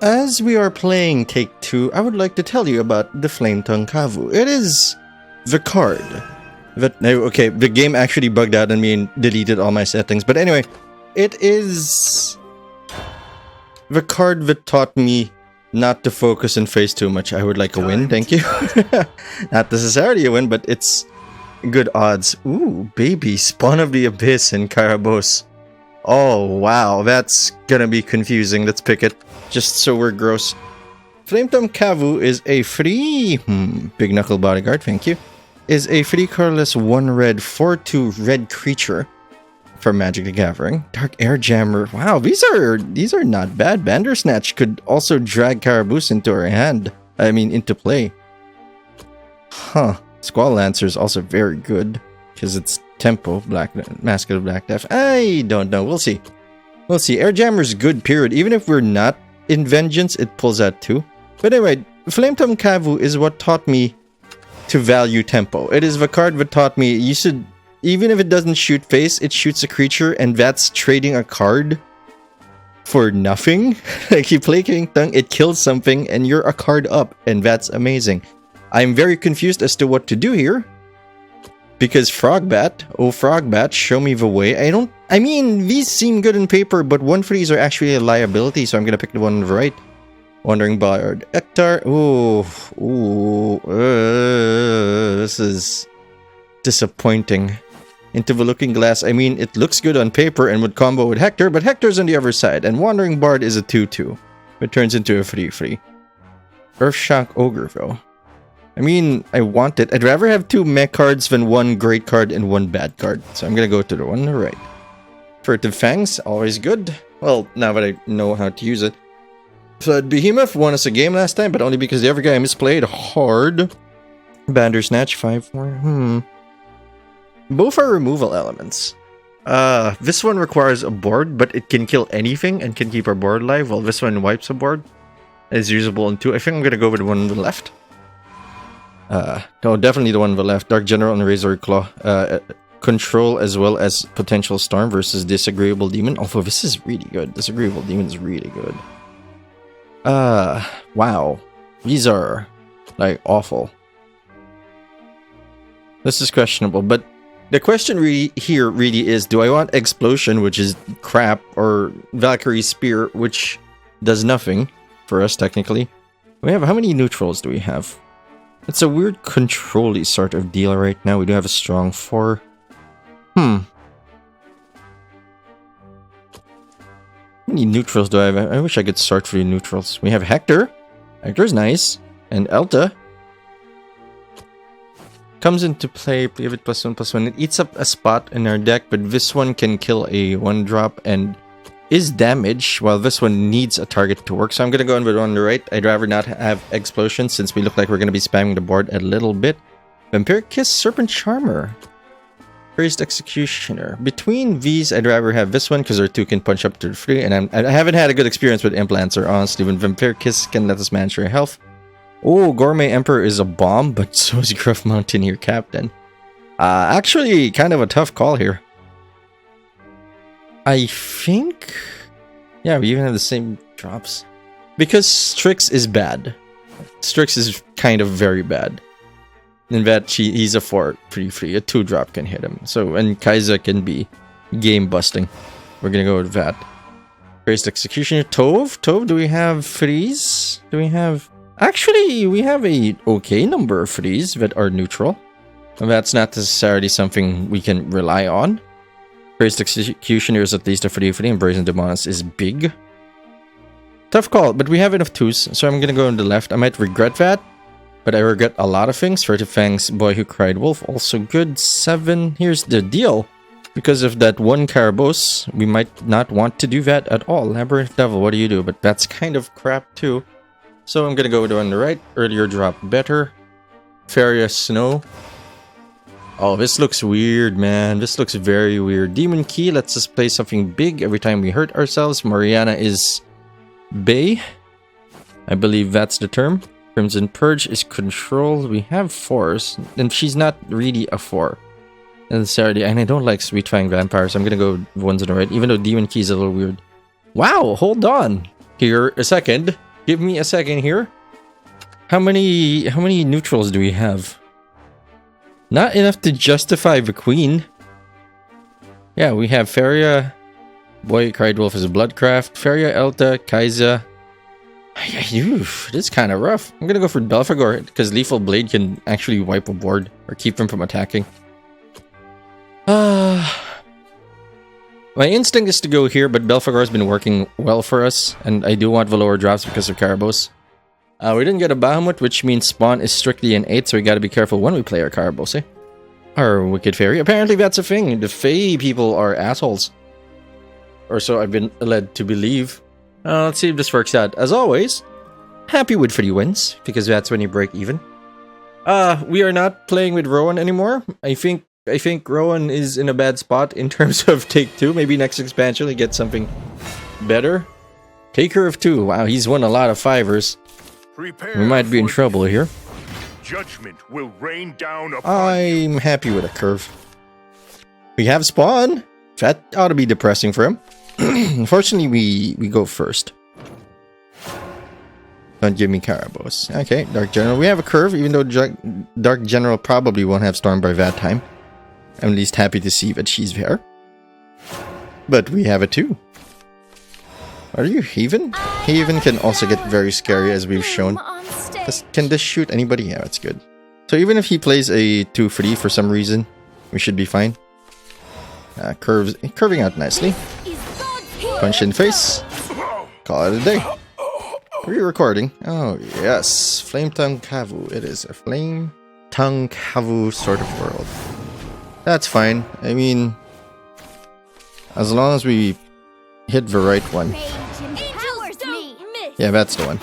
As we are playing Take 2, I would like to tell you about the Flame Tongue Kavu. It is the card that... Okay, the game actually bugged out on me and deleted all my settings. But anyway, it is the card that taught me not to focus and face too much. I would like a win, thank you. Not necessarily a win, but it's good odds. Ooh, baby, Spawn of the Abyss and Karabos. Oh, wow, that's gonna be confusing. Let's pick it, just so we're gross. Flametongue Kavu is a free... Big Knuckle Bodyguard, thank you. Is a free colorless 1-red 4/2 red creature for Magic the Gathering. Dark Air Jammer. Wow, these are not bad. Bandersnatch could also drag Karabus into our hand. I mean, into play. Huh. Squall Lancer is also very good because it's tempo, Mask of Black Death. I don't know. We'll see. We'll see. Air Jammer's good, period. Even if we're not in Vengeance, it pulls that too. But anyway, Flametongue Kavu is what taught me to value tempo. It is the card that taught me you should, even if it doesn't shoot face, it shoots a creature, and that's trading a card for nothing. Like, you play King Tongue, it kills something, and you're a card up, and that's amazing. I'm very confused as to what to do here. Because Frogbat, oh Frogbat, show me the way. I mean, these seem good on paper, but 1/3s are actually a liability, so I'm gonna pick the one on the right. Wandering Bard, Ektar, this is disappointing. Into the Looking Glass, I mean, it looks good on paper and would combo with Hector, but Hector's on the other side, and Wandering Bard is a 2/2. It turns into a 3/3. Earthshock Ogre, though. I mean, I want it. I'd rather have 2 mech cards than 1 great card and 1 bad card. So I'm gonna go to the one on the right. Furtive Fangs, always good. Well, now that I know how to use it. So Behemoth won us a game last time, but only because the other guy misplayed hard. Bandersnatch, 5/4. Both are removal elements. This one requires a board, but it can kill anything and can keep our board alive, while this one wipes a board. It's usable in 2. I think I'm gonna go with the one on the left. No, definitely the one on the left. Dark General and Razor Claw. Control as well as Potential Storm versus Disagreeable Demon. Although this is really good. Disagreeable Demon is really good. Wow. These are, like, awful. This is questionable, but the question here really is, do I want Explosion, which is crap, or Valkyrie Spear, which does nothing for us, technically? How many neutrals do we have? It's a weird control-y sort of deal right now. We do have a strong 4. How many neutrals do I have? I wish I could sort for the neutrals. We have Hector. Hector's nice. And Elta. Comes into play. Give it +1/+1. It eats up a spot in our deck, but this one can kill a 1-drop and is damage, while this one needs a target to work. So I'm going to go in with one on the right. I'd rather not have Explosion, since we look like we're going to be spamming the board a little bit. Vampiric Kiss, Serpent Charmer. Priest Executioner. Between these, I'd rather have this one, because our 2 can punch up to 3, and I haven't had a good experience with Implancer, honestly. When Vampiric Kiss can let us manage our health. Oh, Gourmet Emperor is a bomb, but so is Gruff Mountaineer Captain. Actually, kind of a tough call here. I think... Yeah, we even have the same drops. Because Strix is bad. Strix is kind of very bad. In that he's a 4 pretty free. A 2-drop can hit him. So, and Kaiser can be game busting. We're gonna go with that. Priest Executioner. Tove? Tove, do we have freeze? Do we have... Actually, we have a okay number of freeze that are neutral. And that's not necessarily something we can rely on. Priest Executioner is at least a 3/3, and Brazen Demoness is big. Tough call, but we have enough 2s, so I'm gonna go on the left. I might regret that, but I regret a lot of things. Furtive Fangs, Boy Who Cried Wolf, also good. 7. Here's the deal. Because of that 1 Karabos, we might not want to do that at all. Labyrinth Devil, what do you do? But that's kind of crap too. So I'm gonna go with the one on the right. Earlier drop better. Farius Snow. Oh, this looks weird, man. This looks very weird. Demon Key lets us play something big every time we hurt ourselves. Mariana is Bay. I believe that's the term. Crimson Purge is control. We have 4s, and she's not really a 4 necessarily. And I don't like Sweet Fang Vampires. So I'm gonna go with ones on the right, even though Demon Key is a little weird. Wow, hold on here a second. Give me a second here. How many neutrals do we have? Not enough to justify the queen. Yeah, we have Feria. Boy Cried Wolf is a Bloodcraft. Feria, Elta, Kaiza. This is kind of rough. I'm gonna go for Belphegor because Lethal Blade can actually wipe a board or keep them from attacking. My instinct is to go here, but Belphegor has been working well for us, and I do want the lower drops because of Karabos. We didn't get a Bahamut, which means spawn is strictly an 8, so we gotta be careful when we play our Karabos, eh? Our Wicked Fairy. Apparently that's a thing. The Fae people are assholes. Or so I've been led to believe. Let's see if this works out. As always, happy with 3 wins, because that's when you break even. We are not playing with Rowan anymore. I think Rowan is in a bad spot in terms of take 2. Maybe next expansion we get something better. Taker of 2. Wow, he's won a lot of 5ers. We might be in trouble here. Judgment will rain down upon I'm happy with a curve. We have spawn. That ought to be depressing for him. Unfortunately, we go first. Don't give me Karabos. Okay, Dark General. We have a curve, even though Dark General probably won't have Storm by that time. I'm at least happy to see that she's there. But we have a 2. Are you Haven? Haven can also get very scary, as we've shown. Can this shoot anybody? Yeah, that's good. So even if he plays a 2-3 for some reason, we should be fine. Curving out nicely. Punch in face. Call it a day. Re-recording. Oh, yes. Flame Tongue Kavu. It is a Flame Tongue Kavu sort of world. That's fine. I mean, as long as we hit the right one. Yeah, that's the one.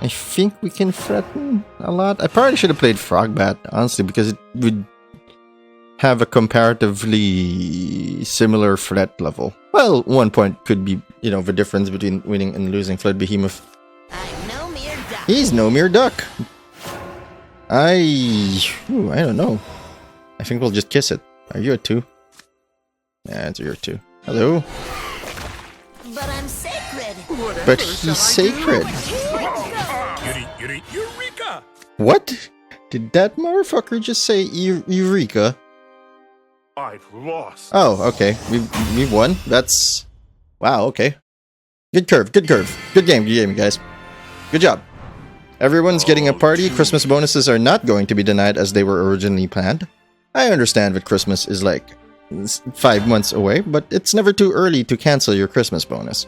I think we can threaten a lot. I probably should have played Frogbat, honestly, because it would have a comparatively similar threat level. Well, 1 point could be, you know, the difference between winning and losing Flood Behemoth. He's no mere duck. I don't know. I think we'll just kiss it. Are you a 2? Yeah, you're a 2. Hello. But I'm sacred. But he's sacred. Eureka! What? Did that motherfucker just say Eureka? I've lost. Oh, okay. We won. That's... Wow, okay. Good curve, good curve. Good game, guys. Good job. Everyone's getting a party. Christmas bonuses are not going to be denied as they were originally planned. I understand that Christmas is like 5 months away, but it's never too early to cancel your Christmas bonus.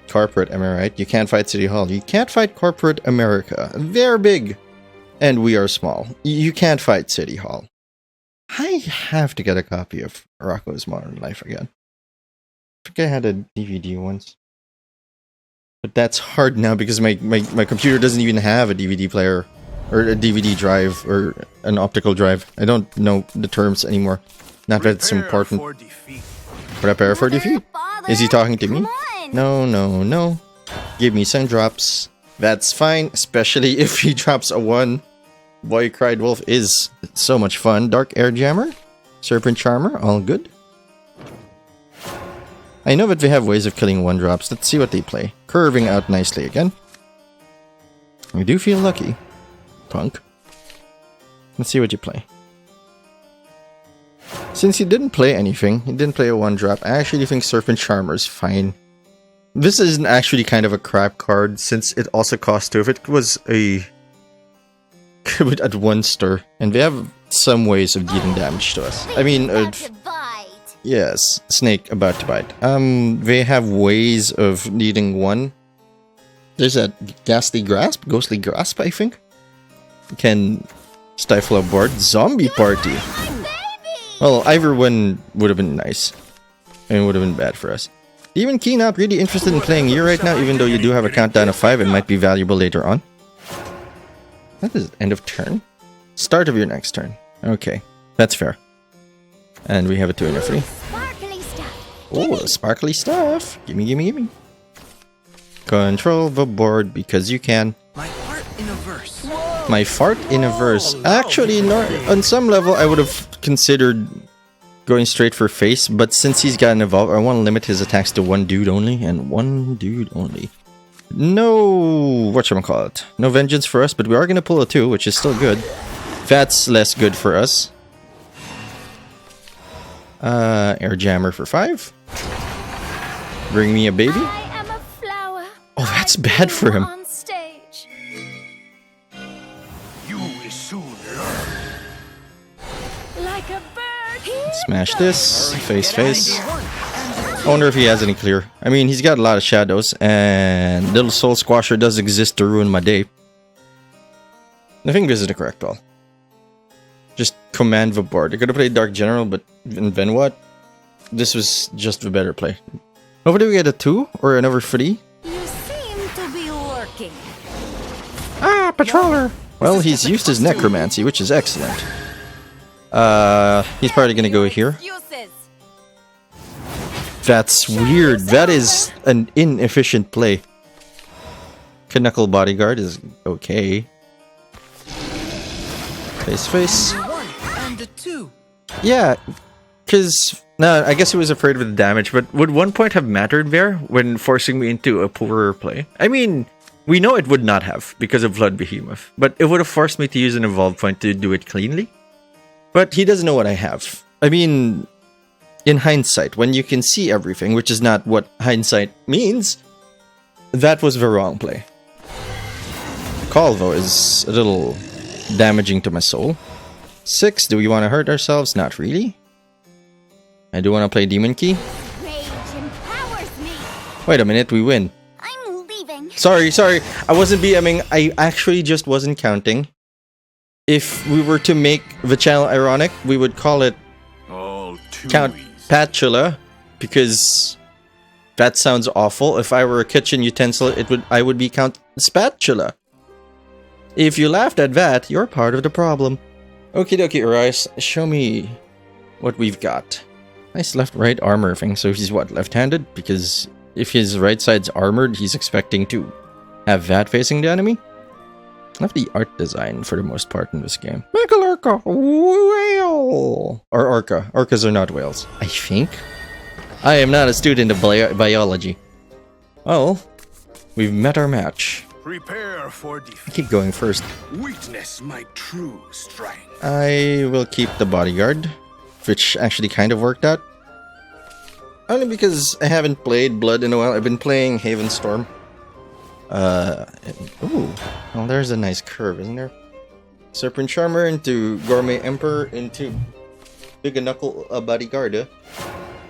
Corporate, am I right? You can't fight City Hall. You can't fight corporate America. They're big. And we are small. You can't fight City Hall. I have to get a copy of Rocco's Modern Life again. I think I had a DVD once. But that's hard now because my computer doesn't even have a DVD player. Or a DVD drive. Or an optical drive. I don't know the terms anymore. Not that it's important. Prepare for defeat. Is he talking to me? No. Give me some drops. That's fine. Especially if he drops a 1. Boy Cried Wolf is so much fun. Dark Air Jammer. Serpent Charmer. All good. I know that they have ways of killing 1-drops. Let's see what they play. Curving out nicely again. We do feel lucky. Punk. Let's see what you play. Since he didn't play anything, he didn't play a 1-drop, I actually think Serpent Charmer is fine. This is actually kind of a crap card since it also costs 2. If it was a... at 1 stir. And they have some ways of dealing damage to us. I mean... yes, snake about to bite. They have ways of needing 1. There's a Ghostly Grasp, I think. Can stifle a board. Zombie Party. Well, either one would have been nice. And would have been bad for us. Even Key not really interested in playing you right now, even though you do have a countdown of 5 and might be valuable later on. That is end of turn? Start of your next turn. Okay, that's fair. And we have a 2 and a 3. Oh, sparkly stuff. Gimme. Control the board because you can. My fart in a verse. My fart in a verse. Actually, on some level, I would have considered going straight for face, but since he's got an evolve, I want to limit his attacks to one dude only, and one dude only. No, whatchamacallit, no vengeance for us, but we are going to pull a 2, which is still good. That's less good for us. Air jammer for 5. Bring me a baby. I am a flower. Oh, that's bad for him. On stage. You will soon learn. Like a bird. Smash this. Face. I wonder if he has any clear. I mean, he's got a lot of shadows, and Little Soul Squasher does exist to ruin my day. I think this is the correct call. Just command the board. I could have played Dark General, but then what? This was just the better play. Hopefully we get a 2 or another 3. You seem to be working. Ah, Patroller! Well, he's used his Necromancy, which is excellent. He's probably gonna go here. Uses. That's weird. That is an inefficient play. Knuckle Bodyguard is okay. Face. One and a 2. Yeah, because... No, I guess he was afraid of the damage, but would 1 point have mattered there when forcing me into a poorer play? I mean, we know it would not have because of Blood Behemoth, but it would have forced me to use an evolve point to do it cleanly. But he doesn't know what I have. I mean, in hindsight, when you can see everything, which is not what hindsight means, that was the wrong play. The call, though, is a little damaging to my soul. 6, do we want to hurt ourselves? Not really. I do want to play Demon Key. Rage empowers me. Wait a minute, we win. I'm leaving. Sorry. I wasn't BMing. I actually just wasn't counting. If we were to make the channel ironic, we would call it All too Count easy. Patula, because that sounds awful. If I were a kitchen utensil, I would be Count Spatula. If you laughed at that, you're part of the problem. Okie dokie, Urias, show me what we've got. Nice left-right armor thing. So he's what, left-handed? Because if his right side's armored, he's expecting to have that facing the enemy. I love the art design for the most part in this game. Megalorca! Whale! Or orca. Orcas are not whales. I think. I am not a student of biology. Well, we've met our match. Prepare for I defeat. keep going first. Witness my true strength. I will keep the bodyguard, which actually kind of worked out. Only because I haven't played Blood in a while. I've been playing Haven Storm. Ooh. Well, there's a nice curve, isn't there? Serpent Charmer into Gourmet Emperor into Big Knuckle Bodyguard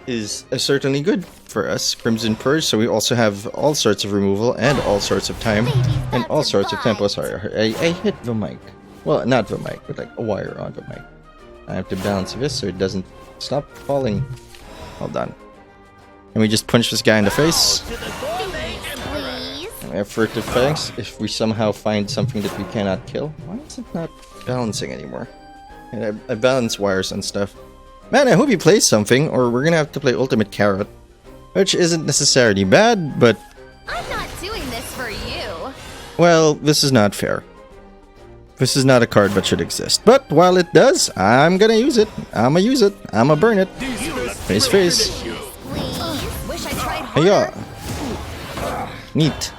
is certainly good for us. Crimson Purge, so we also have all sorts of removal and all sorts of time and all sorts of tempo. Sorry, I hit the mic. Well, not the mic, but like a wire on the mic. I have to balance this so it doesn't stop falling. Hold on. And we just punch this guy in the face. Please. And we have furtive fangs if we somehow find something that we cannot kill. Why is it not balancing anymore? And I balance wires and stuff. Man, I hope he plays something, or we're gonna have to play Ultimate Carrot. Which isn't necessarily bad, but... I'm not doing this for you. Well, this is not fair. This is not a card that should exist. But while it does, I'm gonna use it. I'ma use it. I'ma burn it. Face. Please. Wish I tried harder. Hiya. Neat.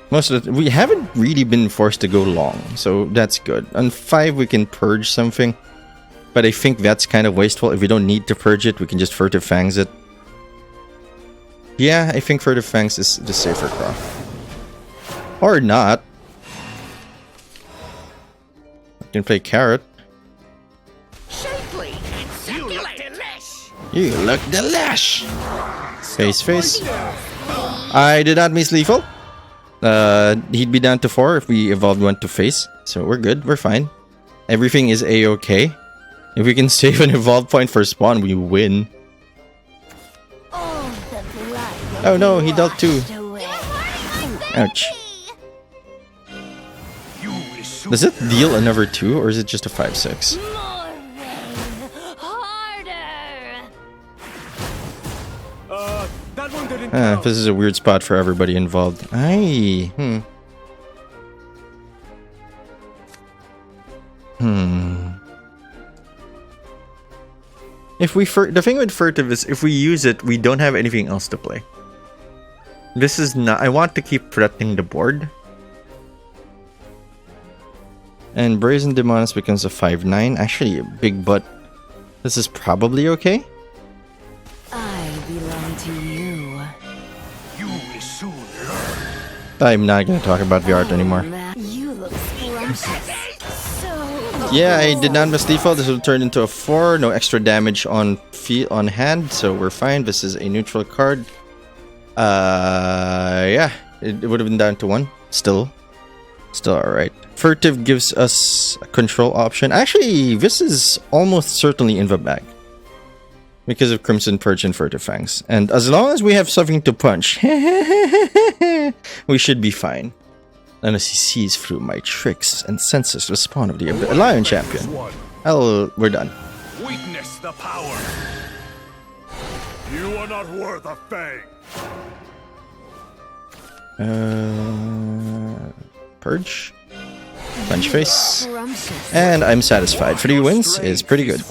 Most of we haven't really been forced to go long, so that's good. On 5 we can purge something. But I think that's kind of wasteful. If we don't need to purge it, we can just Furtive Fangs it. Yeah, I think Furtive Fangs is the safer call. Or not. I can play Carrot. Shapely. You look delish! Face. I did not miss lethal. He'd be down to 4 if we evolved one to face. So we're good, we're fine. Everything is a-okay. If we can save an evolve point for spawn, we win. Oh no, he dealt 2. Ouch. You will soon Does it deal another 2 or is it just a 5/6? that one didn't This is a weird spot for everybody involved. If we the thing with furtive is if we use it, we don't have anything else to play. This is not. I want to keep threatening the board. And Brazen Demoness becomes a 5/9. Actually, a big butt. This is probably okay. I belong to you. You will soon learn. I'm not gonna talk about the art anymore. You look scrumptious. So Yeah, I did not miss default. This will turn into a 4. No extra damage on hand, so we're fine. This is a neutral card. Yeah, it would have been down to 1. Still alright. Furtive gives us a control option. Actually, this is almost certainly in the bag. Because of Crimson Purge and Furtive Fangs. And as long as we have something to punch, we should be fine. Unless he sees through my tricks and senses the spawn of the Lion Champion. We're done. Witness the power. You are not worth a fang. Purge. Punch face. scrumptious. And I'm satisfied. 3 wins is pretty good.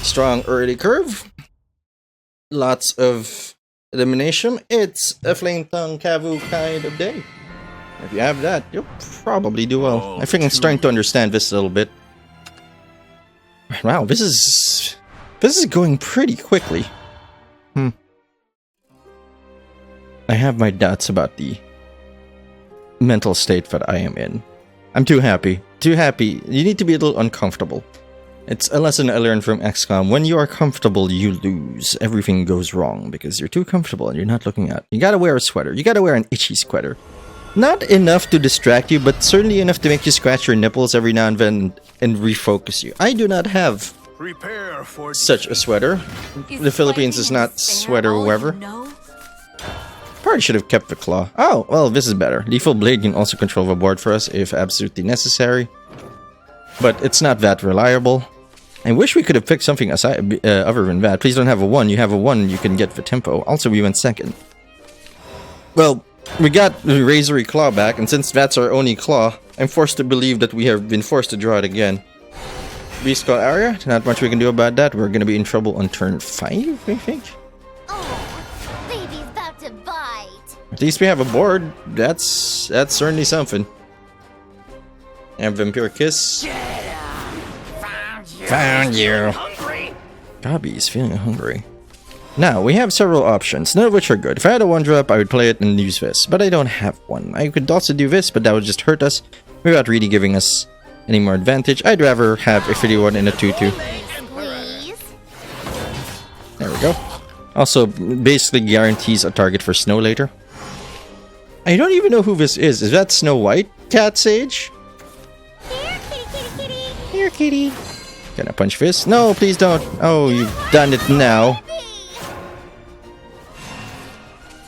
Strong early curve. Lots of elimination. It's a Flame Tongue Kavu kind of day. If you have that, you'll probably do well. I think I'm starting to understand this a little bit. Wow, this is going pretty quickly. I have my doubts about the mental state that I am in. I'm too happy. Too happy. You need to be a little uncomfortable. It's a lesson I learned from XCOM. When you are comfortable, you lose. Everything goes wrong because you're too comfortable and you're not looking out. You gotta wear a sweater. You gotta wear an itchy sweater. Not enough to distract you, but certainly enough to make you scratch your nipples every now and then and refocus you. I do not have Prepare for such a sweater. The Philippines is not sweater weather. Probably should have kept the claw. Oh, well, this is better. Lethal Blade can also control the board for us if absolutely necessary. But it's not that reliable. I wish we could have picked something aside, other than that. Please don't have a 1. You have a 1, you can get the tempo. Also, we went second. Well, we got the Razory Claw back, and since that's our only claw, I'm forced to believe that we have been forced to draw it again. Beast Claw area, not much we can do about that. We're gonna be in trouble on turn 5, I think. Oh, baby's about to bite. At least we have a board. That's certainly something. And Vampire Kiss. Found you. Gabby is feeling hungry. Now, we have several options, none of which are good. If I had a 1-drop, I would play it and use this, but I don't have one. I could also do this, but that would just hurt us without really giving us any more advantage. I'd rather have a 31 and a 2-2. Please. There we go. Also, basically guarantees a target for Snow later. I don't even know who this is. Is that Snow White? Cat Sage? Here, kitty, kitty, kitty. Here, kitty. Can I punch this? No, please don't. Oh, you've done it now.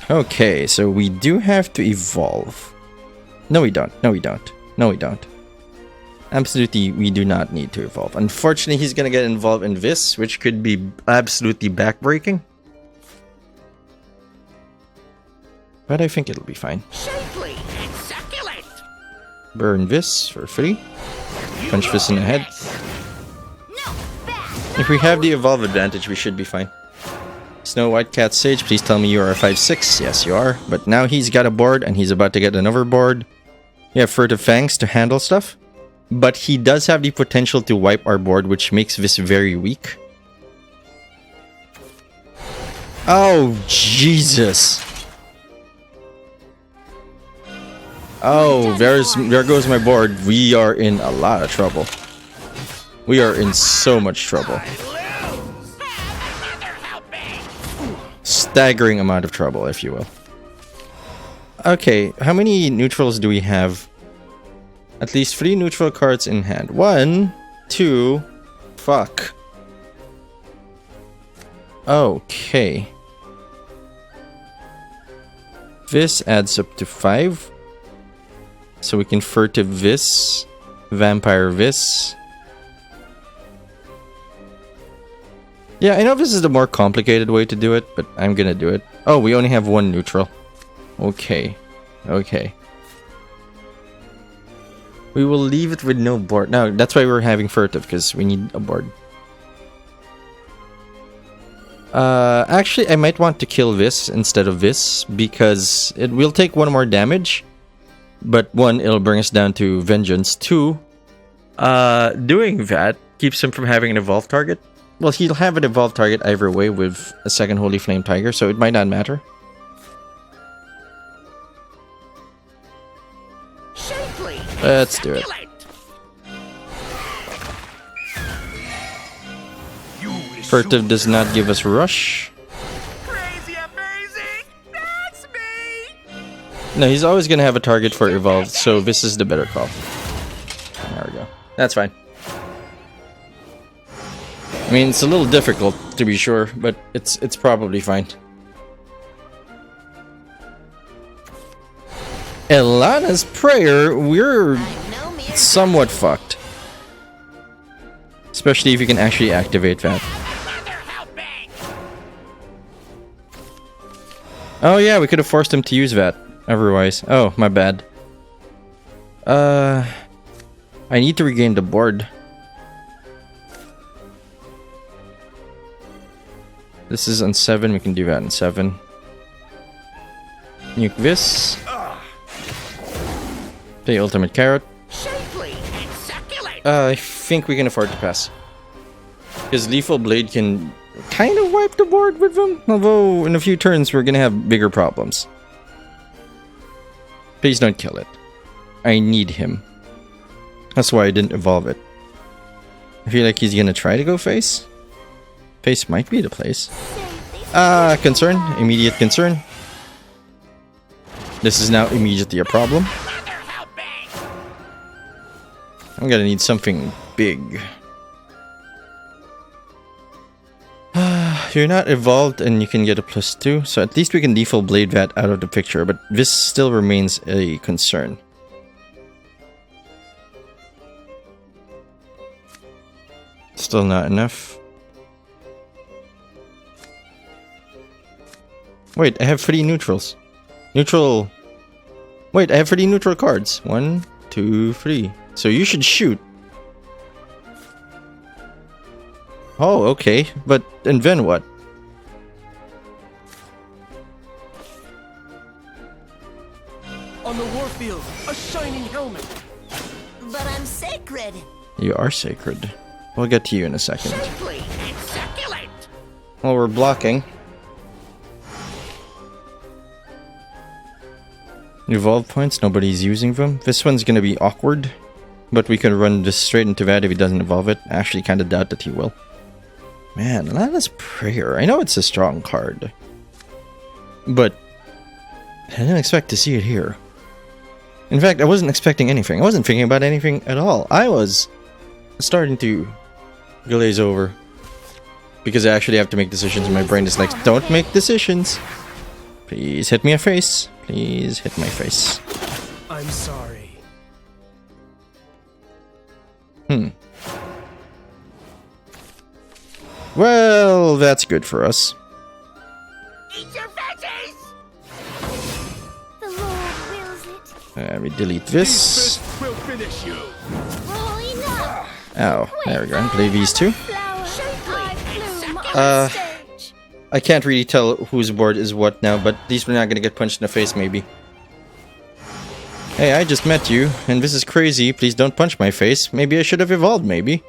Okay, so we do have to evolve. No, we don't. No, we don't. No, we don't. Absolutely, we do not need to evolve. Unfortunately, he's gonna get involved in this, which could be absolutely backbreaking. But I think it'll be fine. Shapely and succulent. Burn this for free. Punch this in the head. No, back. If we have the evolve advantage, we should be fine. Snow White Cat Sage, please tell me you are a 5/6. Yes, you are. But now he's got a board, and he's about to get another board. You have Furtive Fangs to handle stuff. But he does have the potential to wipe our board, which makes this very weak. Oh, Jesus. Oh, there goes my board. We are in a lot of trouble. We are in so much trouble. Staggering amount of trouble, if you will. Okay, how many neutrals do we have? At least 3 neutral cards in hand. 1, 2, fuck. Okay. This adds up to 5. So we can Furtive this, Vampire this. Yeah, I know this is the more complicated way to do it, but I'm gonna do it. Oh, we only have 1 neutral. Okay. Okay. We will leave it with no board. No, that's why we're having Furtive, because we need a board. Actually, I might want to kill this instead of this because it will take one more damage. But one, it'll bring us down to Vengeance. Two, doing that keeps him from having an evolved target. Well, he'll have an evolved target either way with a second Holy Flame Tiger, so it might not matter. Shapely and Let's do it. succulent. You Furtive does not give us Rush. Crazy amazing. That's me. No, he's always going to have a target for evolved, so this is the better call. There we go. That's fine. I mean, it's a little difficult, to be sure, but it's probably fine. Elana's Prayer, we're somewhat fucked. Especially if you can actually activate that. Mother helping. Oh yeah, we could have forced him to use that. Otherwise. Oh, my bad. I need to regain the board. This is on 7, we can do that in 7. Nuke this. Play Ultimate Carrot. Shapely and succulent. I think we can afford to pass. Because Lethal Blade can kind of wipe the board with them. Although, in a few turns, we're going to have bigger problems. Please don't kill it. I need him. That's why I didn't evolve it. I feel like he's going to try to go face. Face might be the place. Concern. Immediate concern. This is now immediately a problem. Mother helping. I'm gonna need something big. You're not evolved and you can get a +2, so at least we can Lethal Blade that out of the picture, but this still remains a concern. Still not enough. Wait, I have 3 neutrals. Neutral... Wait, I have 3 neutral cards. 1, 2, 3. So you should shoot. Oh, okay. But, and then what? On the warfield, a shining helmet. But I'm sacred. You are sacred. We'll get to you in a second. Shapely and succulent. Well, we're blocking. Evolve points, nobody's using them. This one's gonna be awkward. But we can run this straight into that if he doesn't evolve it. I actually kinda doubt that he will. Man, Lana's Prayer. I know it's a strong card. But I didn't expect to see it here. In fact, I wasn't expecting anything. I wasn't thinking about anything at all. I was starting to glaze over. Because I actually have to make decisions and my brain is like, don't make decisions. Please hit me a face. Please hit my face. I'm sorry. Well, that's good for us. Eat your veggies. The Lord wills it. We delete this. Fists will finish you. Oh, enough. Ow, there we go. And play these two. Flower, I bloom Uh, on stage. I can't really tell whose board is what now, but at least we're not gonna get punched in the face, maybe. Hey, I just met you, and this is crazy. Please don't punch my face. Maybe I should have evolved, maybe.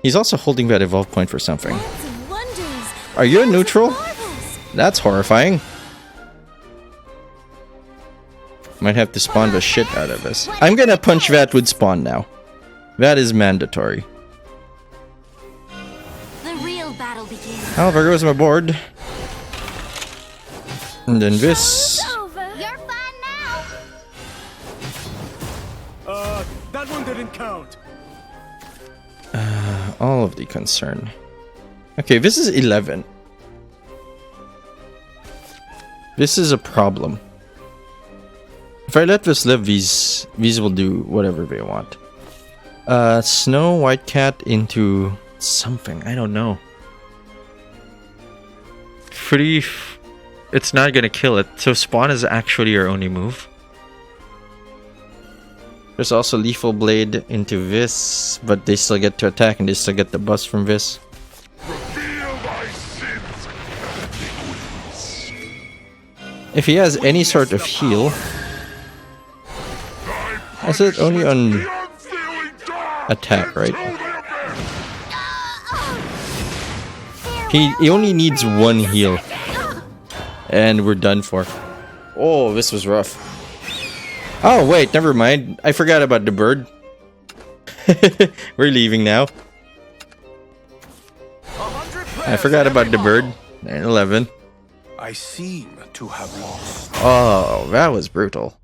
He's also holding that evolve point for something. Worlds of wonders. Are you a Worlds of neutral? marvels. That's horrifying. Might have to spawn the shit out of this. I'm gonna punch that with spawn now. That is mandatory. The real battle begins. Oh, there goes my board. And then this. It's over. You're fine now. That one didn't count. All of the concern. Okay, this is 11. This is a problem. If I let this live, these will do whatever they want. Snow White Cat into something. I don't know. It's not gonna kill it. So spawn is actually your only move. There's also Lethal Blade into this, but they still get to attack and they still get the bust from this. If he has any sort of heal, I said only on attack, right? He only needs one heal, and we're done for. Oh, this was rough. Oh wait, never mind. I forgot about the bird. We're leaving now. I forgot about the bird. 11. I seem to have lost. Oh, that was brutal.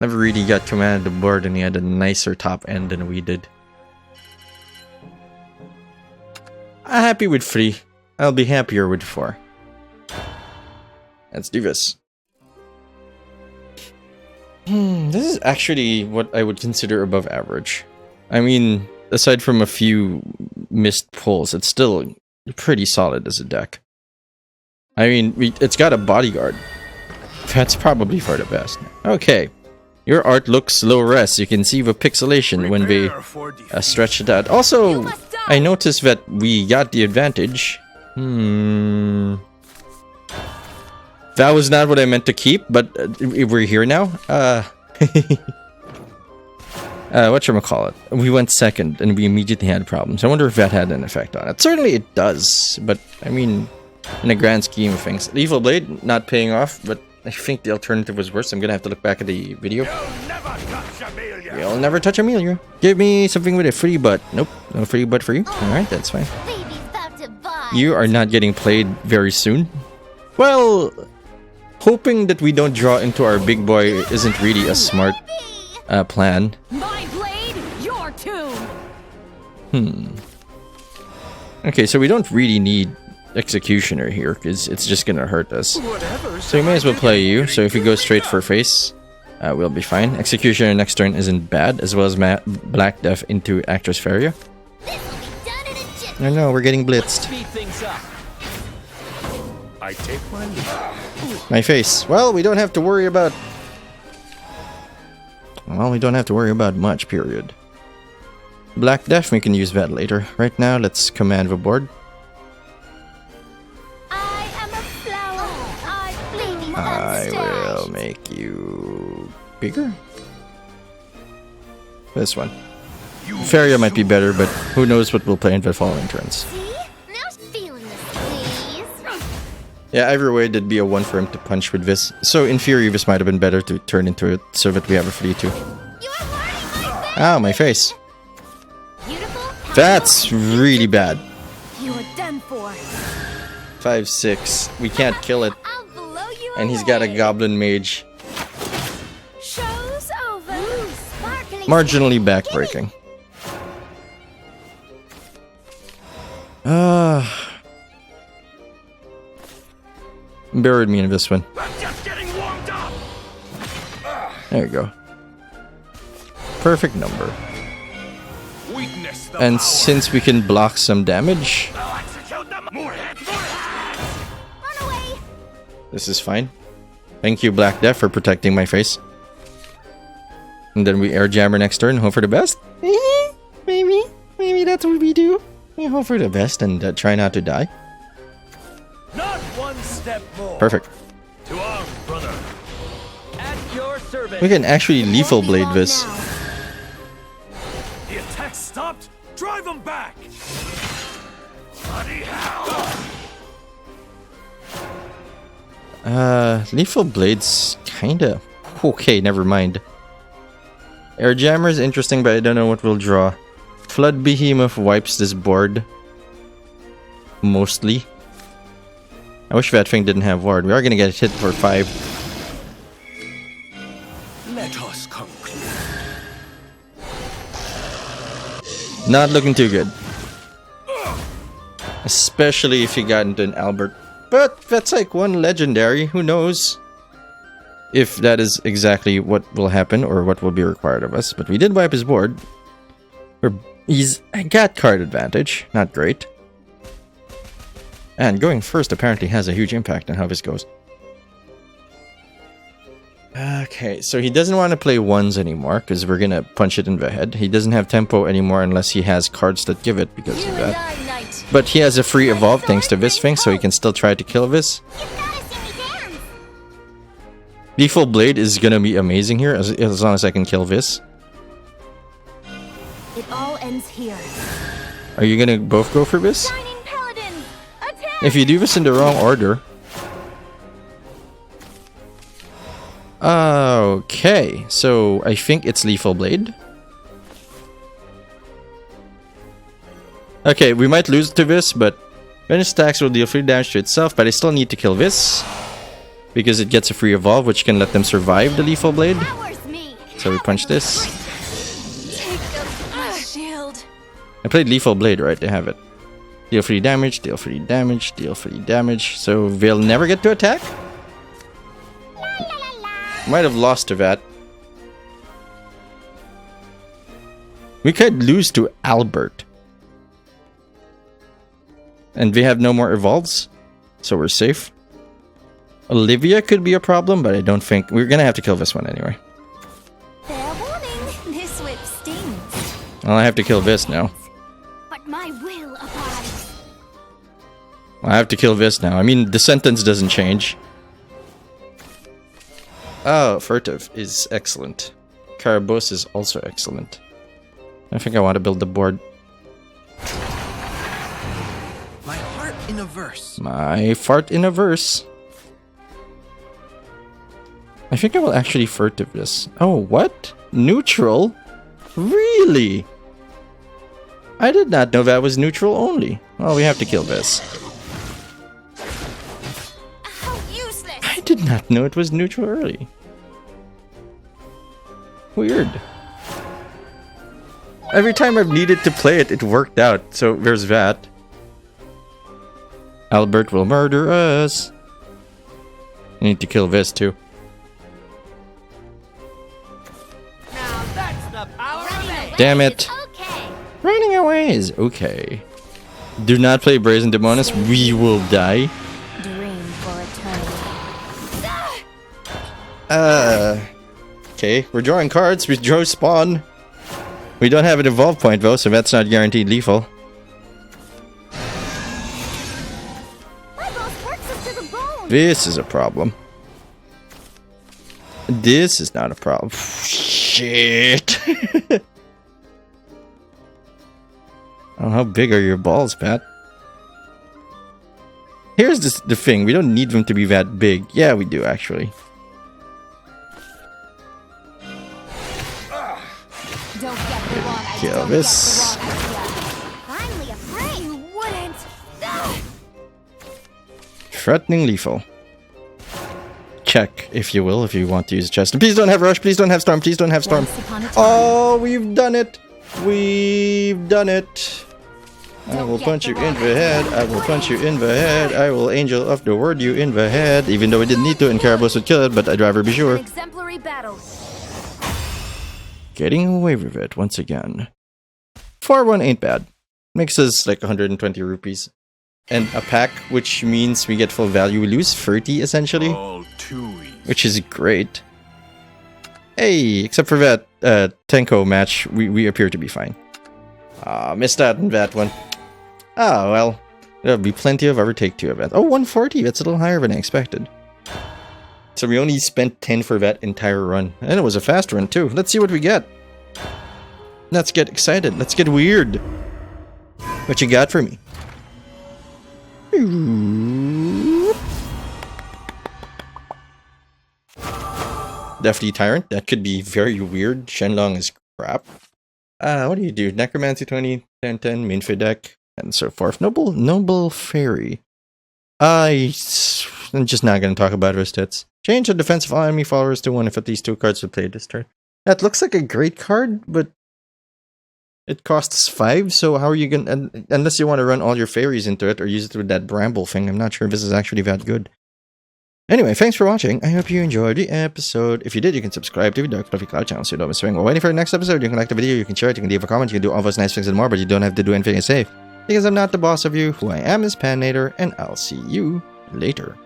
Never really got commanded the board, and he had a nicer top end than we did. I'm happy with 3. I'll be happier with 4. Let's do this. This is actually what I would consider above average. I mean, aside from a few missed pulls, it's still pretty solid as a deck. I mean, it's got a bodyguard. That's probably for the best. Okay. Your art looks low res. You can see the pixelation when they stretch it out. Also, I noticed that we got the advantage. That was not what I meant to keep, but we're here now. Whatchamacallit? We went second, and we immediately had problems. I wonder if that had an effect on it. Certainly it does, but I mean, in the grand scheme of things. Lethal Blade, not paying off, but I think the alternative was worse. I'm gonna have to look back at the video. You'll never touch Amelia. Give me something with a free butt. Nope, no free butt for you. Alright, that's fine. Baby's about to bite. You are not getting played very soon. Well, hoping that we don't draw into our big boy isn't really a smart plan. My blade, your tomb. Okay, so we don't really need Executioner here, because it's just gonna hurt us. So we may as well play you, so if we go straight for face, we'll be fine. Executioner next turn isn't bad, as well as Black Death into Actress Feria. No, we're getting blitzed. I take my leave. My face. Well, we don't have to worry about... Well, we don't have to worry about much, period. Black Death, we can use that later. Right now, let's command the board. I am a flower. I will make you bigger. This one. Feria might be better, but who knows what we'll play in the following turns. See? Now feeling this, please. Yeah, either way, there'd be a 1 for him to punch with this. So in theory, this might have been better to turn into it so that we have a free 2. You are hurting my back. Ow, my face. Beautiful. That's really bad. You are done for. 5/6. We can't kill it. I'll blow you And he's got a away. goblin mage. Show's over. Sparkling. Marginally backbreaking. Buried me in this one. I'm just getting warmed up. There you go. Perfect number. Weakness the And power. since we can block some damage, I'll execute them. More hits. More hits. Run away. this is fine. Thank you, Black Death, for protecting my face. And then we air jammer next turn, hope for the best. Maybe that's what we do. We hope for the best and try not to die. Not one step more. Perfect. To arms, brother. At your service. We can actually lethal Won't be blade long this. now. The attack stopped. Drive him back. Bloody hell. Lethal blade's kinda okay, never mind. Air jammer is interesting, but I don't know what we'll draw. Flood Behemoth wipes this board. Mostly. I wish that thing didn't have ward. We are gonna get hit for 5. Let us conclude. Not looking too good. Especially if you got into an Albert. But that's like one legendary. Who knows if that is exactly what will happen or what will be required of us. But we did wipe his board. He's got card advantage. Not great. And going first apparently has a huge impact on how this goes. Okay, so he doesn't want to play ones anymore because we're gonna punch it in the head. He doesn't have tempo anymore unless he has cards that give it because You of and that. I, knight. But he has a free evolve thanks to this thing, so he can still try to kill this. You've gotta see me Lethal Blade is gonna be amazing here as long as I can kill this. It all ends here. Are you gonna both go for this? Shining Paladin, attack! If you do this in the wrong order. Okay, so I think it's Lethal Blade. Okay, we might lose to this, but Venice attacks will deal 3 damage to itself, but I still need to kill this. Because it gets a free evolve, which can let them survive the Lethal Blade. Powers me. So we punch this. Take my shield. I played Lethal Blade, right? They have it. Deal 3 damage, deal 3 damage, deal 3 damage. So they'll never get to attack? Might have lost to that. We could lose to Albert. And we have no more evolves. So we're safe. Olivia could be a problem, but I don't think... We're gonna have to kill this one anyway. Fair warning, this whip stings. Well, I have to kill this now. But my will abides. I have to kill this now. I mean, the sentence doesn't change. Oh, Furtive is excellent. Karabos is also excellent. I think I want to build the board. My heart in a verse. My fart in a verse. I think I will actually Furtive this. Oh, what? Neutral? Really? I did not know that was neutral only. Well, we have to kill this. How useless! I did not know it was neutral early. Weird. Every time I've needed to play it, it worked out. So there's that. Albert will murder us. I need to kill this too. Now that's the power of it. Damn it. Okay. Running away is okay. Do not play Brazen Demoness. We will die. Dream for eternity. Okay, we're drawing cards. We drew Spawn. We don't have an evolve point though, so that's not guaranteed lethal. My boss works us to the bone. This is a problem. This is not a problem. Shit. Oh, how big are your balls, Pat? Here's the thing. We don't need them to be that big. Yeah, we do, actually. Don't get the wrong idea. Kill Don't this. get the wrong idea. Finally a break. You wouldn't. Threatening lethal. Check, if you will, if you want to use chest. And please don't have rush. Please don't have storm. Please don't have storm. Once upon a time. Oh, we've done it. We've done it. I will punch you in the head. I will punch you in the head. I will angel of the word you in the head. Even though I didn't need to and Karabos would kill it, but I'd rather be sure. An exemplary battle. Getting away with it once again. 4-1 ain't bad. Makes us like 120 rupees. And a pack, which means we get full value. We lose 30 essentially. All too easy. Which is great. Hey, except for that Tenko match, we appear to be fine. Missed out on that one. Oh, well. There'll be plenty of other Take 2 events. Oh, 140. That's a little higher than I expected. So we only spent 10 for that entire run. And it was a fast run, too. Let's see what we get. Let's get excited. Let's get weird. What you got for me? Deathly Tyrant. That could be very weird. Shenlong is crap. What do you do? Necromancy 20, 10, 10, Minfi deck, and so forth. Noble Fairy. I'm just not going to talk about her stats. Change the defense of all enemy followers to 1 if at least 2 cards were played this turn. That looks like a great card, but it costs 5, so how are you going to... Unless you want to run all your fairies into it or use it with that bramble thing, I'm not sure if this is actually that good. Anyway, thanks for watching. I hope you enjoyed the episode. If you did, you can subscribe to the Dark Fluffy Cloud channel so you don't miss a thing. While waiting for the next episode, you can like the video, you can share it, you can leave a comment, you can do all those nice things and more, but you don't have to do anything to say. Because I'm not the boss of you, who I am is Patinator, and I'll see you later.